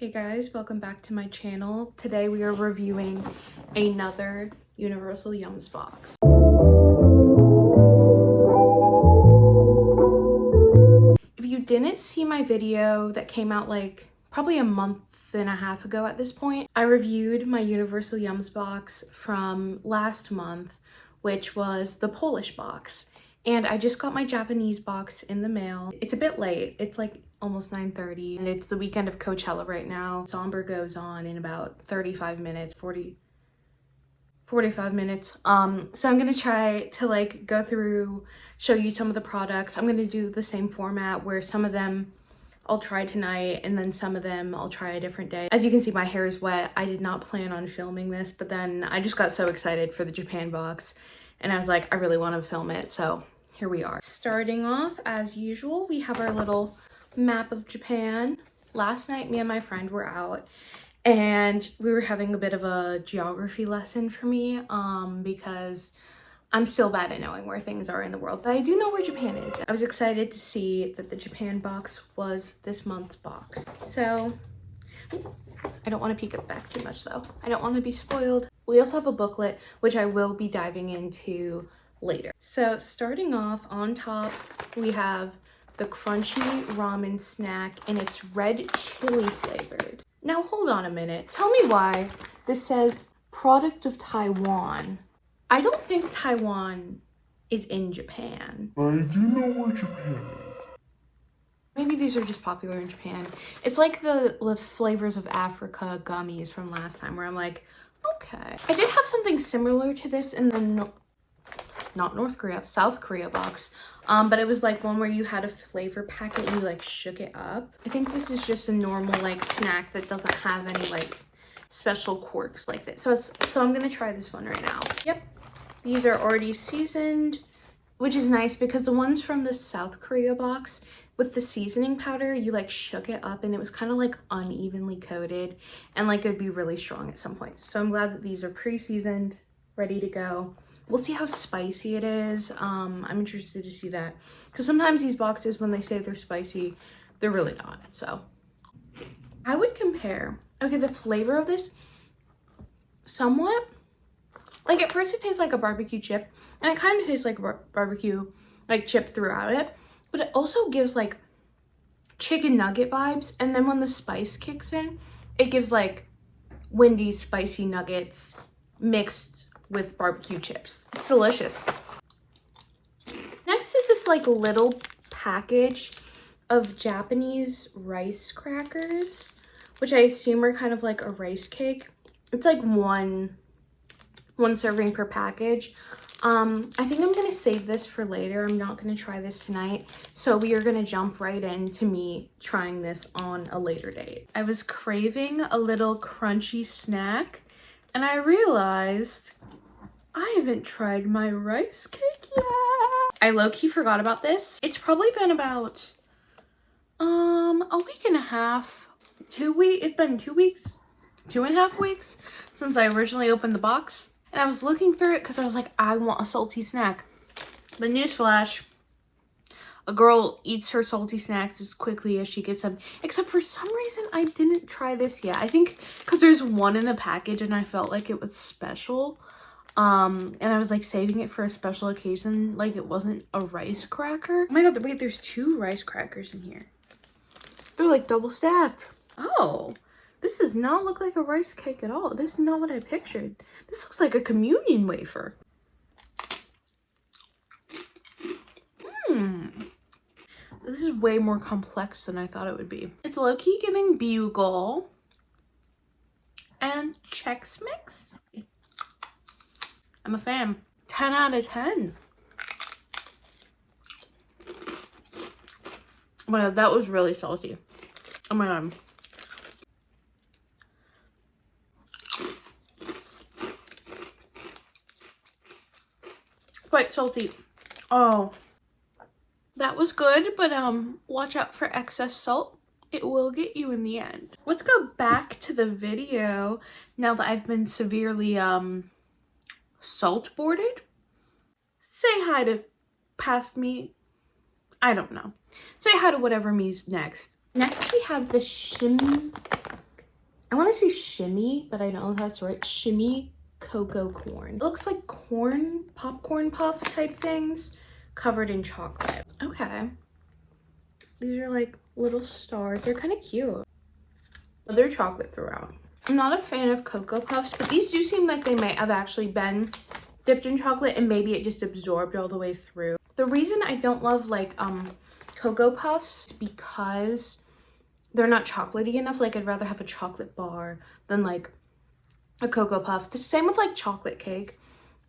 Hey guys, welcome back to my channel. Today we are reviewing another Universal Yums box. If you didn't see my video that came out like probably a month and a half ago at this point, I reviewed my Universal Yums box from last month, which was the Polish box. And I just got my Japanese box in the mail. It's a bit late. It's like almost 9:30 and it's the weekend of Coachella right now. Somber goes on in about 45 minutes, 45 minutes. So I'm gonna try to like go through, show you some of the products. I'm gonna do the same format where some of them I'll try tonight and then some of them I'll try a different day. As you can see, my hair is wet. I did not plan on filming this, but then I just got so excited for the Japan box and I was like, I really want to film it. So here we are. Starting off, as usual, we have our little map of Japan. Last night, me and my friend were out and we were having a bit of a geography lesson for me because I'm still bad at knowing where things are in the world, but I do know where Japan is. I was excited to see that the Japan box was this month's box. So I don't want to peek at the back too much though. I don't want to be spoiled. We also have a booklet, which I will be diving into later. So starting off on top, we have the crunchy ramen snack and it's red chili flavored. Now hold on a minute. Tell me why this says product of Taiwan. I don't think Taiwan is in Japan. I do know where Japan is. Maybe these are just popular in Japan. It's like the flavors of Africa gummies from last time where I'm like, okay. I did have something similar to this in the not North Korea, South Korea box. But it was like one where you had a flavor packet and you like shook it up. I think this is just a normal like snack that doesn't have any like special quirks like this. So I'm gonna try this one right now. Yep, these are already seasoned, which is nice because the ones from the South Korea box with the seasoning powder, you like shook it up and it was kind of like unevenly coated and like it would be really strong at some point. So I'm glad that these are pre-seasoned, ready to go. We'll see how spicy it is. I'm interested to see that because sometimes these boxes, when they say they're spicy, they're really not. So I would compare, okay, the flavor of this somewhat, like at first it tastes like a barbecue chip and it kind of tastes like barbecue like chip throughout it, but it also gives like chicken nugget vibes. And then when the spice kicks in, it gives like Wendy's spicy nuggets mixed with barbecue chips. It's delicious. Next is this like little package of Japanese rice crackers, which I assume are kind of like a rice cake. It's like one serving per package. I think I'm gonna save this for later. I'm not gonna try this tonight. So we are gonna jump right into me trying this on a later date. I was craving a little crunchy snack and I realized I haven't tried my rice cake yet. I low-key forgot about this. It's probably been about a week and a half, 2 weeks. It's been 2 weeks, 2.5 weeks since I originally opened the box. And I was looking through it because I was like, I want a salty snack. But newsflash, a girl eats her salty snacks as quickly as she gets them. Except for some reason, I didn't try this yet. I think because there's one in the package and I felt like it was special. And I was like saving it for a special occasion, like it wasn't a rice cracker. Oh my god, wait, there's 2 rice crackers in here. They're like double stacked. Oh, this does not look like a rice cake at all. This is not what I pictured. This looks like a communion wafer. This is way more complex than I thought it would be. It's low-key giving Bugle and Chex Mix. I'm a fan. 10 out of 10. Oh my god, that was really salty. Oh my god. Quite salty. Oh. That was good, but watch out for excess salt. It will get you in the end. Let's go back to the video now that I've been severely salt boarded. Say hi to past me. I don't know. Say hi to whatever me's next. Next we have the to say shimmy, but I don't know if that's right. Shimmy cocoa corn. It looks like corn, popcorn puff type things covered in chocolate. Okay. These are like little stars. They're kind of cute. They're chocolate throughout. I'm not a fan of Cocoa Puffs, but these do seem like they might have actually been dipped in chocolate and maybe it just absorbed all the way through. The reason I don't love like Cocoa Puffs is because they're not chocolatey enough. Like I'd rather have a chocolate bar than like a Cocoa Puff. The same with like chocolate cake.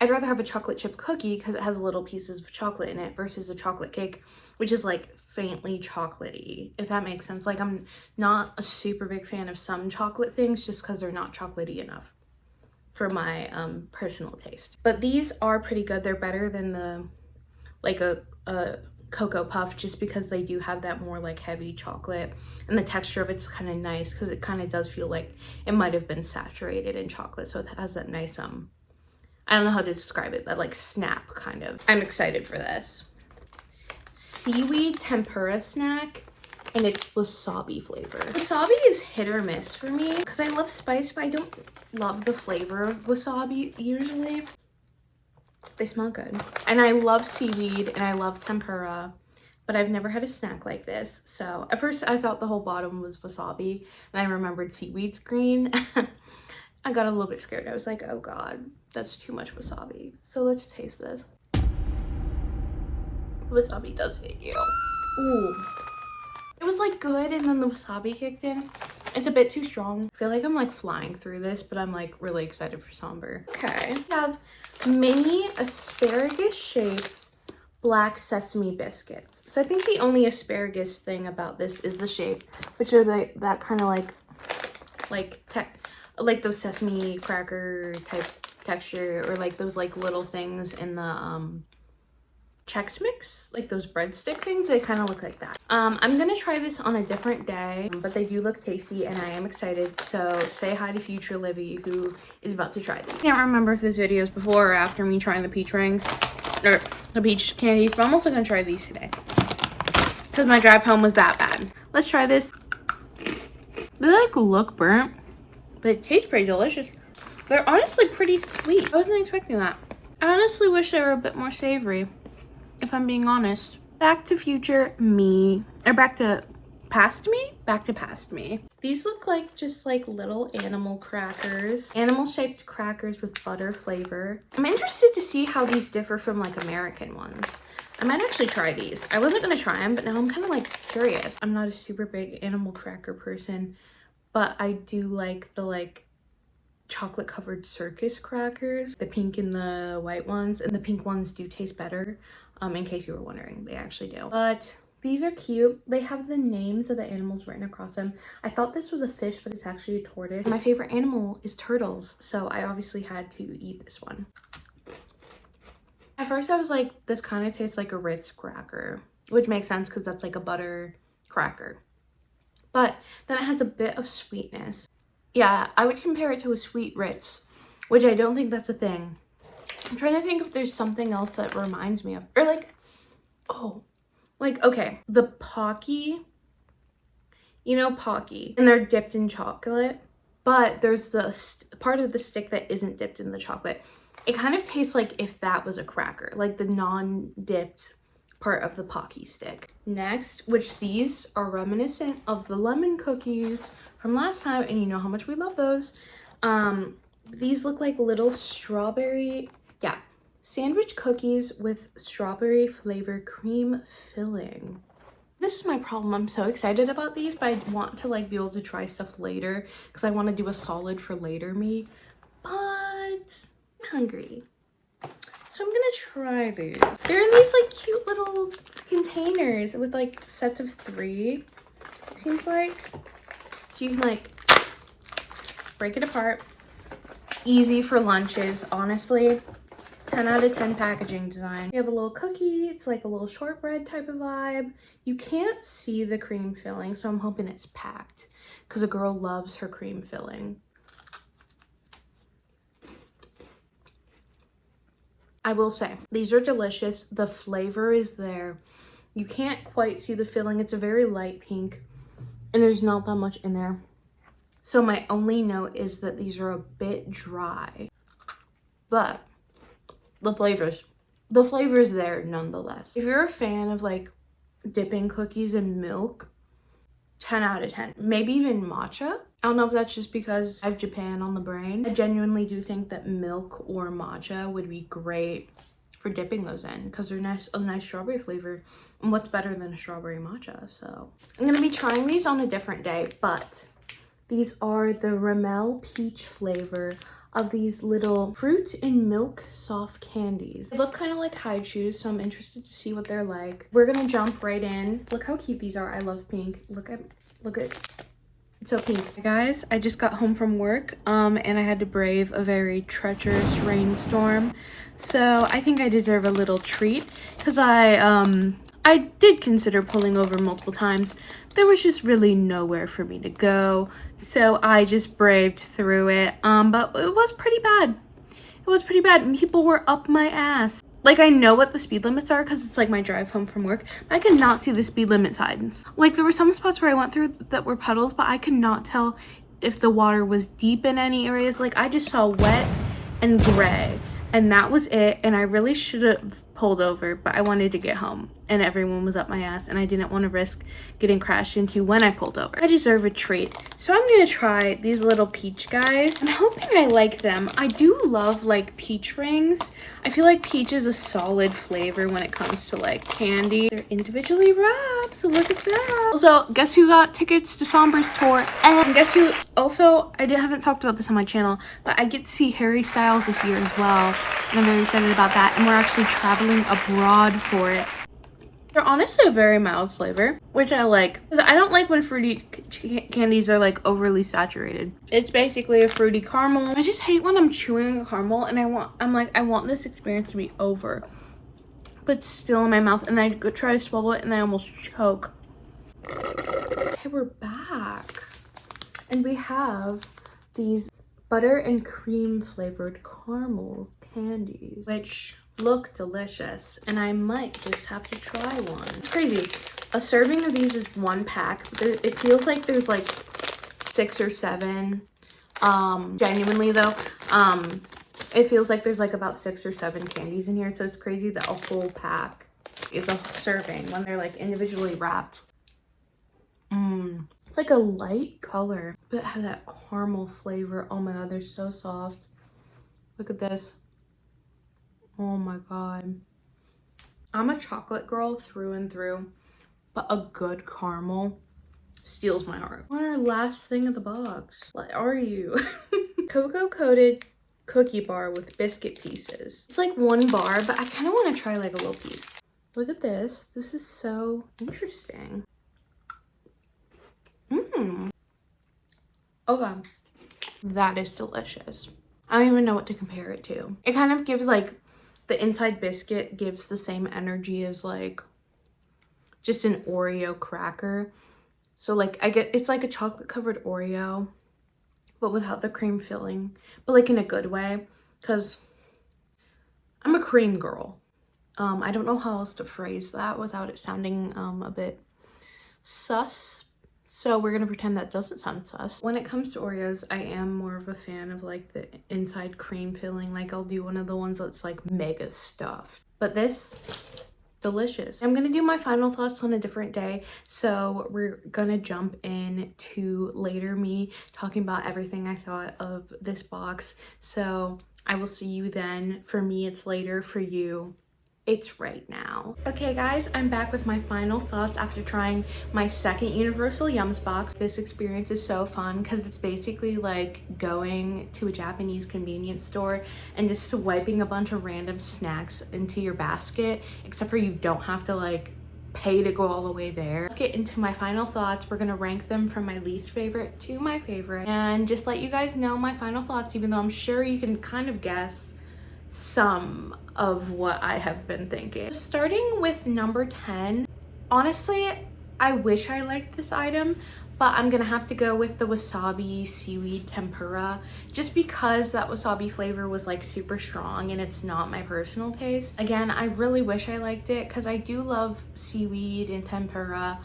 I'd rather have a chocolate chip cookie because it has little pieces of chocolate in it versus a chocolate cake, which is like faintly chocolatey, if that makes sense. Like I'm not a super big fan of some chocolate things just because they're not chocolatey enough for my personal taste. But these are pretty good. They're better than the like a Cocoa Puff just because they do have that more like heavy chocolate, and the texture of it's kind of nice because it kind of does feel like it might have been saturated in chocolate, so it has that nice I don't know how to describe it, that like snap kind of. I'm excited for this. Seaweed tempura snack, and it's wasabi flavor. Wasabi is hit or miss for me because I love spice, but I don't love the flavor of wasabi usually. They smell good. And I love seaweed and I love tempura, but I've never had a snack like this. So at first I thought the whole bottom was wasabi and I remembered seaweed's green. I got a little bit scared. I was like, oh God, that's too much wasabi. So let's taste this. Wasabi does hit you. Ooh. It was like good and then the wasabi kicked in. It's a bit too strong. I feel like I'm like flying through this, but I'm like really excited for somber. Okay. We have mini asparagus shaped black sesame biscuits. So I think the only asparagus thing about this is the shape, which are that kind of like those sesame cracker type texture, or like those like little things in the Chex Mix, like those breadstick things. They kind of look like that. I'm gonna try this on a different day, but they do look tasty and I am excited. So say hi to future Livy, who is about to try these. I can't remember if this video is before or after me trying the peach rings or the peach candies, but I'm also gonna try these today because my drive home was that bad. Let's try this. They like look burnt, but it tastes pretty delicious. They're honestly pretty sweet. I wasn't expecting that. I honestly wish they were a bit more savory, if I'm being honest. Back to future me, or back to past me. These look like just like little animal crackers, animal shaped crackers with butter flavor. I'm interested to see how these differ from like American ones. I might actually try these. I wasn't gonna try them, but now I'm kind of like curious. I'm not a super big animal cracker person, but I do like the like chocolate covered circus crackers, the pink and the white ones, and the pink ones do taste better. In case you were wondering, they actually do. But these are cute. They have the names of the animals written across them. I thought this was a fish, but it's actually a tortoise. My favorite animal is turtles, so I obviously had to eat this one. At first I was like, this kind of tastes like a Ritz cracker, which makes sense because that's like a butter cracker. But then it has a bit of sweetness. Yeah, I would compare it to a sweet Ritz, which I don't think that's a thing. I'm trying to think if there's something else that reminds me of, or like, oh, like, okay, the Pocky, you know, Pocky, and they're dipped in chocolate, but there's the part of the stick that isn't dipped in the chocolate. It kind of tastes like if that was a cracker, like the non-dipped part of the Pocky stick. Next, which these are reminiscent of the lemon cookies from last time, and you know how much we love those. These look like little strawberry, sandwich cookies with strawberry flavor cream filling. This is my problem. I'm so excited about these, but I want to like be able to try stuff later because I want to do a solid for later me, but I'm hungry. So I'm gonna try these. They're in these like cute little containers with like sets of 3, it seems like. So you can like break it apart. Easy for lunches, honestly. 10 out of 10 packaging design. You have a little cookie. It's like a little shortbread type of vibe. You can't see the cream filling, so I'm hoping it's packed because a girl loves her cream filling. I will say, these are delicious. The flavor is there. You can't quite see the filling. It's a very light pink, and there's not that much in there. So my only note is that these are a bit dry, but the flavor's there nonetheless. If you're a fan of like dipping cookies in milk, 10 out of 10. Maybe even matcha. I don't know if that's just because I have Japan on the brain. I genuinely do think that milk or matcha would be great for dipping those in because they're a nice strawberry flavor. And what's better than a strawberry matcha? So I'm gonna be trying these on a different day, but these are the Ramel peach flavor of these little fruit and milk soft candies. They look kind of like high chews, so I'm interested to see what they're like. We're gonna jump right in. Look how cute these are. I love pink. Look at, it's so pink. Hey guys, I just got home from work, and I had to brave a very treacherous rainstorm. So I think I deserve a little treat because I did consider pulling over multiple times. There was just really nowhere for me to go, so I just braved through it. But it was pretty bad. It was pretty bad. People were up my ass. Like, I know what the speed limits are because it's like my drive home from work. I could not see the speed limit signs. Like, there were some spots where I went through that were puddles, but I could not tell if the water was deep in any areas. Like, I just saw wet and gray, and that was it. And I really should have pulled over, but I wanted to get home and everyone was up my ass and I didn't want to risk getting crashed into when I pulled over. I deserve a treat. So I'm gonna try these little peach guys. I'm hoping I like them. I do love like peach rings. I feel like peach is a solid flavor when it comes to like candy. They're individually wrapped, so look at that. Also, guess who got tickets to Sombra's tour? And guess who also, haven't talked about this on my channel, but I get to see Harry Styles this year as well. And I'm very excited about that. And we're actually traveling abroad for it. They're honestly a very mild flavor, which I like. Because I don't like when fruity candies are like overly saturated. It's basically a fruity caramel. I just hate when I'm chewing a caramel and I want this experience to be over. But it's still in my mouth and I go try to swallow it and I almost choke. Okay, we're back. And we have these butter and cream flavored caramel candies, which look delicious, and I might just have to try one. It's crazy. A serving of these is 1 pack. It feels like there's like 6 or 7. Genuinely though, it feels like there's like about 6 or 7 candies in here, so it's crazy that a whole pack is a serving when they're like individually wrapped. It's like a light color, but it has that caramel flavor. Oh my god, they're so soft. Look at this. Oh my god. I'm a chocolate girl through and through, but a good caramel steals my heart. What our last thing of the box? What are you? Cocoa coated cookie bar with biscuit pieces. It's like 1 bar, but I kind of want to try like a little piece. Look at this. This is so interesting. Oh god. That is delicious. I don't even know what to compare it to. It kind of gives like, the inside biscuit gives the same energy as like just an Oreo cracker. So like it's like a chocolate covered Oreo, but without the cream filling, but like in a good way, because I'm a cream girl. I don't know how else to phrase that without it sounding a bit sus. So we're gonna pretend that doesn't sound sus. When it comes to Oreos, I am more of a fan of like the inside cream filling. Like I'll do one of the ones that's like mega stuffed. But this, delicious. I'm gonna do my final thoughts on a different day. So we're gonna jump in to later me talking about everything I thought of this box. So I will see you then. For me, it's later. For you, it's right now. Okay guys, I'm back with my final thoughts after trying my second Universal Yums box. This experience is so fun because it's basically like going to a Japanese convenience store and just swiping a bunch of random snacks into your basket, except for you don't have to like pay to go all the way there. Let's get into my final thoughts. We're gonna rank them from my least favorite to my favorite and just let you guys know my final thoughts, even though I'm sure you can kind of guess some of what I have been thinking. Starting with number 10, honestly, I wish I liked this item, but I'm gonna have to go with the wasabi seaweed tempura just because that wasabi flavor was like super strong and it's not my personal taste. Again, I really wish I liked it because I do love seaweed and tempura,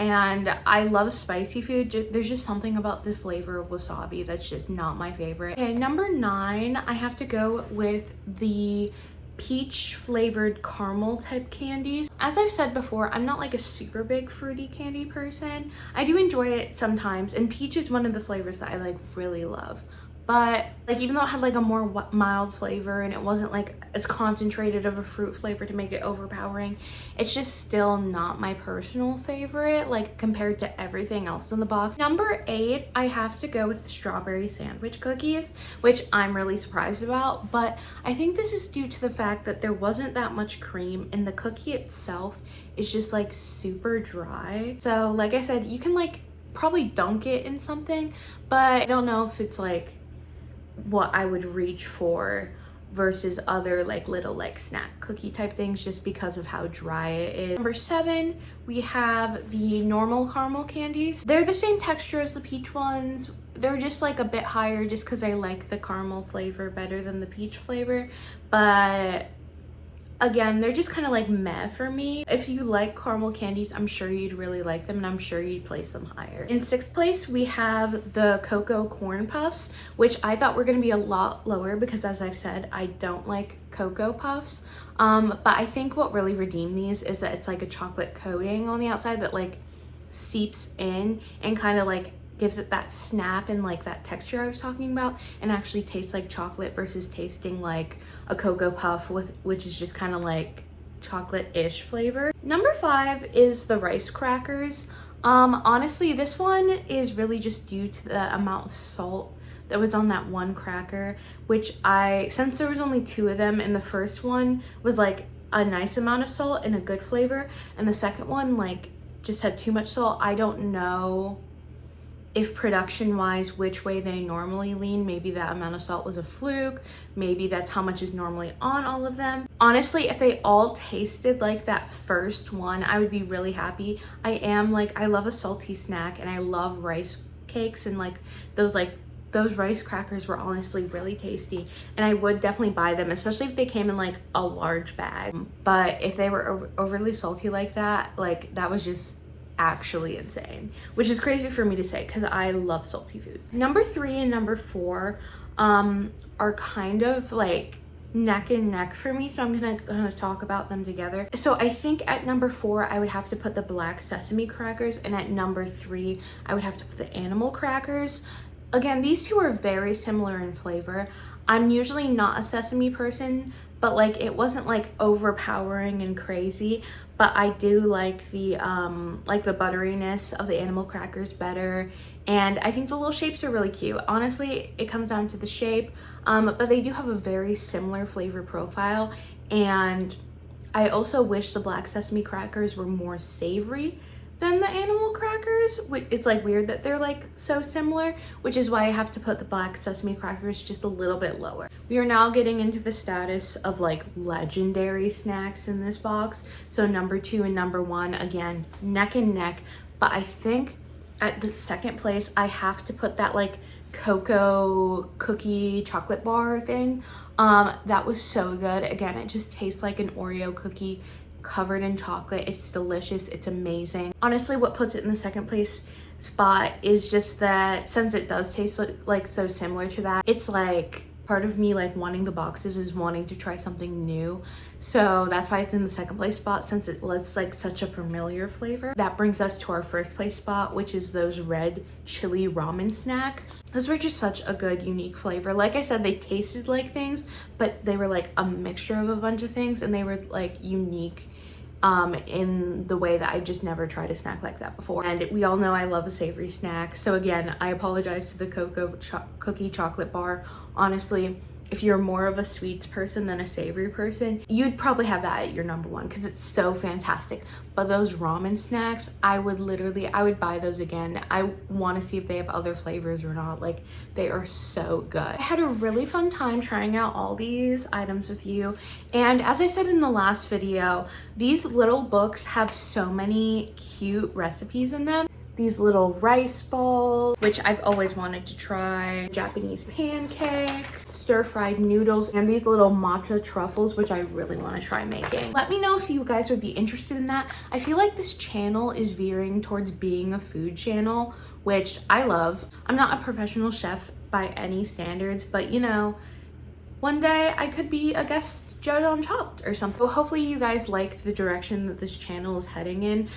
and I love spicy food. There's just something about the flavor of wasabi that's just not my favorite. Okay, number 9, I have to go with the peach flavored caramel type candies. As I've said before, I'm not like a super big fruity candy person. I do enjoy it sometimes, and peach is one of the flavors that I like really love. But like, even though it had like a more mild flavor and it wasn't like as concentrated of a fruit flavor to make it overpowering, it's just still not my personal favorite, like compared to everything else in the box. Number 8, I have to go with the strawberry sandwich cookies, which I'm really surprised about, but I think this is due to the fact that there wasn't that much cream and the cookie itself is just like super dry. So like I said, you can like probably dunk it in something, but I don't know if it's like what I would reach for versus other like little like snack cookie type things, just because of how dry it is. Number 7, we have the normal caramel candies. They're the same texture as the peach ones. They're just like a bit higher just because I like the caramel flavor better than the peach flavor, but again, they're just kind of like meh for me. If you like caramel candies, I'm sure you'd really like them, and I'm sure you'd place them higher. In 6th place, we have the cocoa corn puffs, which I thought were going to be a lot lower because, as I've said, I don't like cocoa puffs. But I think what really redeemed these is that it's like a chocolate coating on the outside that like seeps in and kind of like gives it that snap and like that texture I was talking about, and actually tastes like chocolate versus tasting like a cocoa puff which is just kind of like chocolate-ish flavor. Number 5 is the rice crackers. Honestly, this one is really just due to the amount of salt that was on that one cracker, which since there was only 2 of them, and the first one was like a nice amount of salt and a good flavor, and the second one like just had too much salt. I don't know if production wise which way they normally lean. Maybe that amount of salt was a fluke, maybe that's how much is normally on all of them. Honestly, if they all tasted like that first one, I would be really happy. I love a salty snack, and I love rice cakes, and like those rice crackers were honestly really tasty, and I would definitely buy them, especially if they came in like a large bag. But if they were overly salty like that was just actually insane, which is crazy for me to say because I love salty food. Number 3 and number 4 are kind of like neck and neck for me, so I'm gonna talk about them together. So I think at number 4 I would have to put the black sesame crackers, and at number 3 I would have to put the animal crackers. Again, these two are very similar in flavor. I'm usually not a sesame person, but like it wasn't like overpowering and crazy, but I do like the butteriness of the animal crackers better, and I think the little shapes are really cute. Honestly, it comes down to the shape, but they do have a very similar flavor profile, and I also wish the black sesame crackers were more savory than the animal crackers. It's like weird that they're like so similar, which is why I have to put the black sesame crackers just a little bit lower. We are now getting into the status of like legendary snacks in this box. So number 2 and number 1, again, neck and neck, but I think at the 2nd place I have to put that like cocoa cookie chocolate bar thing. That was so good. Again, it just tastes like an Oreo cookie covered in chocolate. It's delicious, it's amazing. Honestly, what puts it in the 2nd place spot is just that since it does taste like so similar to that, it's like part of me like wanting the boxes is wanting to try something new. So that's why it's in the 2nd place spot, since it was like such a familiar flavor. That brings us to our 1st place spot, which is those red chili ramen snacks. Those were just such a good, unique flavor. Like I said, they tasted like things, but they were like a mixture of a bunch of things, and they were like unique in the way that I just never tried a snack like that before. And we all know I love a savory snack, so again, I apologize to the cocoa cookie chocolate bar. Honestly, if you're more of a sweets person than a savory person, you'd probably have that at your number 1 because it's so fantastic. But those ramen snacks, I would buy those again. I want to see if they have other flavors or not. Like, they are so good. I had a really fun time trying out all these items with you, and as I said in the last video, these little books have so many cute recipes in them. these little rice balls, which I've always wanted to try, Japanese pancake, stir-fried noodles, and these little matcha truffles, which I really want to try making. Let me know if you guys would be interested in that. I feel like this channel is veering towards being a food channel, which I love. I'm not a professional chef by any standards, but you know, one day I could be a guest judge on Chopped or something. Well, hopefully you guys like the direction that this channel is heading in.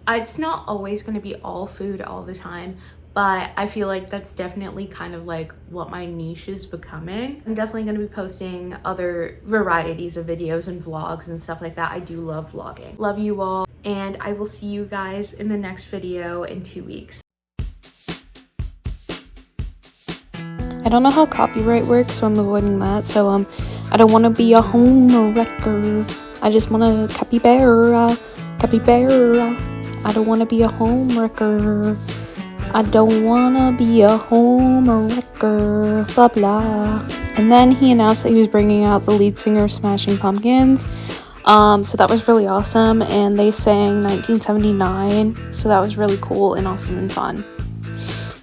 It's not always going to be all food all the time, but I feel like that's definitely kind of like what my niche is becoming. I'm definitely going to be posting other varieties of videos and vlogs and stuff like that. I do love vlogging. Love you all, and I will see you guys in the next video in 2 weeks. I don't know how copyright works, so I'm avoiding that. So I don't want to be a home wrecker. I just want to capybara. I don't want to be a home wrecker. I don't want to be a home wrecker. Blah blah. And then he announced that he was bringing out the lead singer of Smashing Pumpkins. So that was really awesome, and they sang 1979, so that was really cool and awesome and fun.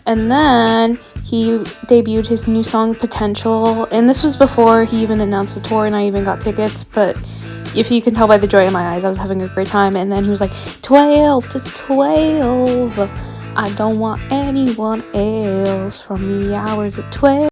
And then he debuted his new song, Potential, and this was before he even announced the tour, and I even got tickets, but if you can tell by the joy in my eyes, I was having a great time. And then he was like, 12 to 12, I don't want anyone else from the hours at 12.